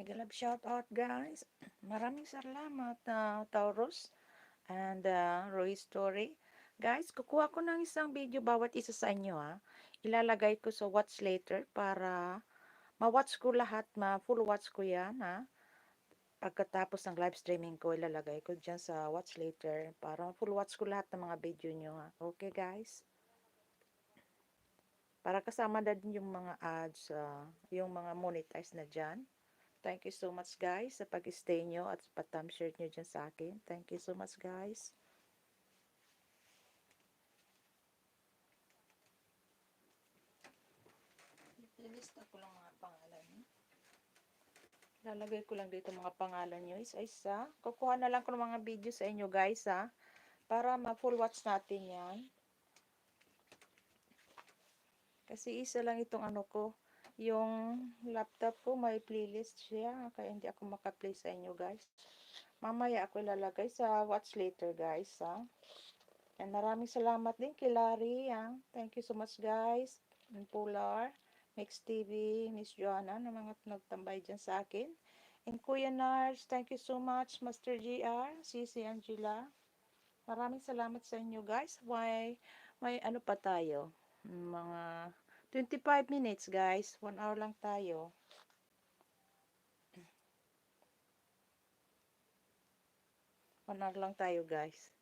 Mega love shout out guys. Maraming salamat Taurus and Roy Story. Guys, kukuha ko ng isang video bawat isa sa inyo ha. Ilalagay ko sa watch later para ma-watch ko lahat, ma-full watch ko yan ha. Pagkatapos ng live streaming ko, ilalagay ko dyan sa watch later para full watch ko lahat ng mga video nyo ha. Okay guys? Para kasama na din yung mga ads, yung mga monetize na dyan. Thank you so much guys sa pag-stay nyo at pa-thumb share nyo dyan sa akin. Thank you so much guys. Lilista ko lang mga pangalan nyo. Lalagay ko lang dito mga pangalan nyo isa-isa. Kukuha na lang ko ng mga video sa inyo guys ha. Para ma-full watch natin yan. Kasi isa lang itong ano ko. Yung laptop ko may playlist siya. Kaya hindi ako maka-play sa inyo guys. Mamaya ako ilalagay sa watch later guys ha. And maraming salamat din kay Larry. Ha? Thank you so much guys. And Polar, Mix TV, Miss Joanna, na mga nagtambay dyan sa akin. And Kuya Nars, thank you so much. Master GR, Sisi Angela. Maraming salamat sa inyo guys. May ano pa tayo? Mga 25 minutes guys. 1 hour lang tayo. One hour lang tayo guys.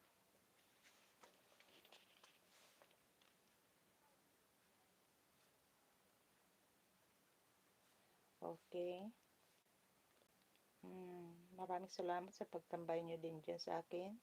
Okay. Maraming salamat sa pagtambay nyo din dyan sa akin.